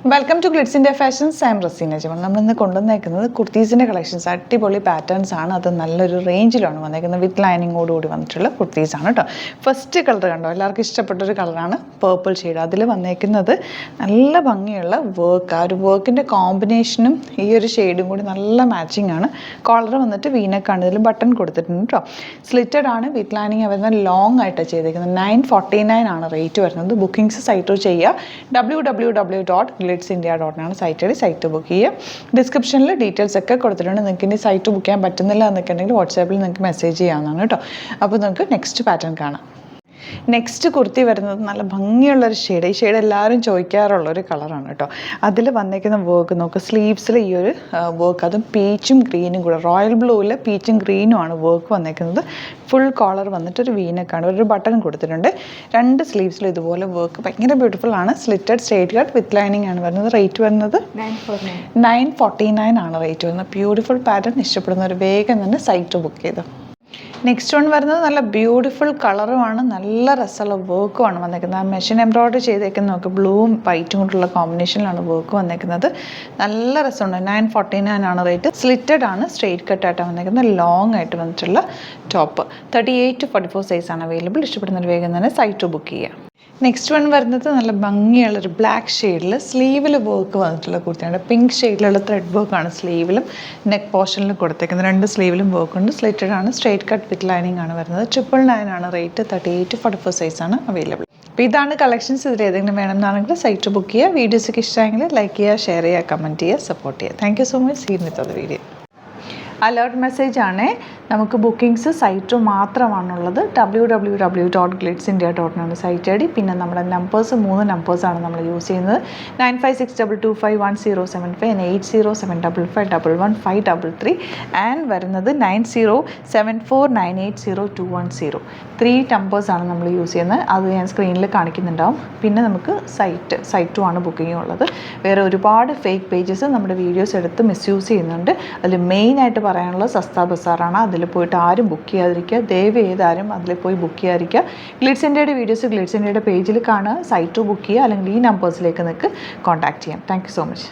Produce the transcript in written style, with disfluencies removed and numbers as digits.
Welcome to glitz India fashions. I'm Raseena Jamal. നമ്മളിന്ന് കൊണ്ടുവന്നേക്കുന്നത് കുർത്തീസിൻ്റെ collections, അടിപൊളി പാറ്റേൺസ് ആണ്. അത് നല്ലൊരു റേഞ്ചിലാണ് വന്നേക്കുന്നത്. വിത്ത് ലൈനിങ്ങോടുകൂടി വന്നിട്ടുള്ള കുർത്തീസാണ് കേട്ടോ. ഫസ്റ്റ് കളർ കണ്ടോ, എല്ലാവർക്കും ഇഷ്ടപ്പെട്ടൊരു കളറാണ് പേർപ്പിൾ ഷെയ്ഡ്. അതിൽ വന്നേക്കുന്നത് നല്ല ഭംഗിയുള്ള വർക്ക്. ആ ഒരു വർക്കിൻ്റെ കോമ്പിനേഷനും ഈ ഒരു ഷെയ്ഡും കൂടി നല്ല മാച്ചിങ് ആണ്. കോളർ വന്നിട്ട് വീനക്കാണ്. ഇതിൽ ബട്ടൺ കൊടുത്തിട്ടുണ്ട് കേട്ടോ. സ്ലിറ്റഡ് ആണ്, വിത്ത് ലൈനിങ് വരുന്നത് ലോങ് ആയിട്ടാണ് ചെയ്തേക്കുന്നത്. 949 ആണ് റേറ്റ് വരുന്നത്. ബുക്കിംഗ്സ് സൈറ്റ് ചെയ്യുക. www.glitzindia.com സൈറ്റ് ബുക്ക് ചെയ്യുക. ഡിസ്ക്രിപ്ഷനിൽ ഡീറ്റെയിൽസ് ഒക്കെ കൊടുത്തിട്ടുണ്ട്. നിങ്ങൾക്ക് ഇനി സൈറ്റ് ബുക്ക് ചെയ്യാൻ പറ്റുന്നില്ല എന്നൊക്കെ ഉണ്ടെങ്കിൽ വാട്സാപ്പിൽ നിങ്ങൾക്ക് മെസ്സേജ് ചെയ്യാവുന്നതാണ് കേട്ടോ. അപ്പോൾ നമുക്ക് നെക്സ്റ്റ് പാറ്റേൺ കാണാം. നെക്സ്റ്റ് കുർത്തി വരുന്നത് നല്ല ഭംഗിയുള്ളൊരു ഷെയ്ഡ്. ഈ ഷെയ്ഡ് എല്ലാവരും ചോദിക്കാറുള്ളൊരു കളറാണ് കേട്ടോ. അതിൽ വന്നേക്കുന്ന വർക്ക് നോക്കുക, സ്ലീവ്സിൽ ഈ ഒരു വർക്ക്, അതും പീച്ചും ഗ്രീനും കൂടെ, റോയൽ ബ്ലൂവിൽ പീച്ചും ഗ്രീനും ആണ് വർക്ക് വന്നേക്കുന്നത്. ഫുൾ കോളർ വന്നിട്ട് ഒരു വീനക്കാണ്, ഒരു ബട്ടൺ കൊടുത്തിട്ടുണ്ട്. രണ്ട് സ്ലീവ്സിലും ഇതുപോലെ വർക്ക് ഭയങ്കര ബ്യൂട്ടിഫുൾ ആണ്. Slitted straight cut with lining ആണ് വരുന്നത്. റേറ്റ് വരുന്നത് 949 ആണ് റേറ്റ് വരുന്നത്. ബ്യൂട്ടിഫുൾ പാറ്റേൺ ഇഷ്ടപ്പെടുന്നവർ വേഗം തന്നെ സൈറ്റ് ബുക്ക് ചെയ്തു. നെക്സ്റ്റ് വൺ വരുന്നത് നല്ല ബ്യൂട്ടിഫുൾ കളറുമാണ്, നല്ല രസമുള്ള വർക്കുമാണ് വന്നേക്കുന്നത്. ആ മെഷീൻ എംബ്രോയിഡറി ചെയ്തേക്കുന്നത് നോക്കുക, ബ്ലൂവും വൈറ്റും കൊണ്ടുള്ള കോമ്പിനേഷനിലാണ് വർക്ക് വന്നേക്കുന്നത്. നല്ല രസമുണ്ട്. 949 ആണ് റേറ്റ്. സ്ലിറ്റഡ് ആണ്, സ്ട്രെയിറ്റ് കട്ടായിട്ടാണ് വന്നേക്കുന്നത്. ലോങ് ആയിട്ട് വന്നിട്ടുള്ള ടോപ്പ്. 38 to 44 സൈസാണ് അവൈലബിൾ. ഇഷ്ടപ്പെടുന്നൊരു വേഗം തന്നെ സൈറ്റ് ബുക്ക് ചെയ്യുക. നെക്സ്റ്റ് വൺ വരുന്നത് നല്ല ഭംഗിയുള്ളൊരു ബ്ലാക്ക് ഷെയ്ഡിൽ സ്ലീവിൽ വർക്ക് വന്നിട്ടുള്ള കുർത്തിയാണ്. പിങ്ക് ഷെയ്ഡിലുള്ള ത്രെഡ് വർക്കാണ് സ്ലീവിലും നെക്ക് പോർഷനിലും കൊടുത്തേക്കുന്നത്. രണ്ട് സ്ലീവിലും വർക്കുണ്ട്. സ്ലിറ്റഡ് ആണ്, സ്ട്രെയിറ്റ് കട്ട് വിത്ത് ലൈനിങ് ആണ് വരുന്നത്. 999 ആണ് റേറ്റ്. 38 to 44 സൈസാണ് അവൈലബിൾ. അപ്പോൾ ഇതാണ് കളക്ഷൻസ്. ഇതിൽ ഏതെങ്കിലും വേണമെന്നാണെങ്കിൽ സൈറ്റ് ബുക്ക് ചെയ്യുക. വീഡിയോസൊക്കെ ഇഷ്ടമെങ്കിൽ ലൈക്ക് ചെയ്യുക, ഷെയർ ചെയ്യുക, കമൻറ്റ് ചെയ്യുക, സപ്പോർട്ട് ചെയ്യുക. Thank you so much. See with the video. Alert message ആണ്. നമുക്ക് ബുക്കിംഗ്സ് സൈറ്റ് മാത്രമാണുള്ളത്. www.glitzindia.com site I D. പിന്നെ നമ്മുടെ നമ്പേഴ്സ് 3 നമ്പേഴ്സാണ് നമ്മൾ യൂസ് ചെയ്യുന്നത്. 9562251075 and 8075551533 ആൻഡ് വരുന്നത് 9074980210. 3 നമ്പേഴ്സാണ് നമ്മൾ യൂസ് ചെയ്യുന്നത്. അത് ഞാൻ സ്ക്രീനിൽ കാണിക്കുന്നുണ്ടാവും. പിന്നെ നമുക്ക് സൈറ്റും ആണ് ബുക്കിംഗ് ഉള്ളത്. വേറെ ഒരുപാട് ഫേക്ക് പേജസ് നമ്മുടെ വീഡിയോസ് എടുത്ത് മിസ്യൂസ് ചെയ്യുന്നുണ്ട്. അതിൽ മെയിനായിട്ട് പറയാനുള്ളത് സസ്ത ബസാറാണ്. അതിൽ പോയിട്ട് ആരും ബുക്ക് ചെയ്യാതിരിക്കുക. ദയവ് ചെയ്താരും അതിൽ പോയി ബുക്ക് ചെയ്യാതിരിക്കുക. ഗ്ലിറ്റ്സ് ഇന്ത്യയുടെ വീഡിയോസ് ഗ്ലിറ്റ്സ് ഇന്ത്യയുടെ പേജിൽ കാണുക, സൈറ്റ് ബുക്ക് ചെയ്യുക, അല്ലെങ്കിൽ ഈ നമ്പേഴ്സിലേക്ക് നിങ്ങൾക്ക് കോൺടാക്ട് ചെയ്യാം. Thank you so much.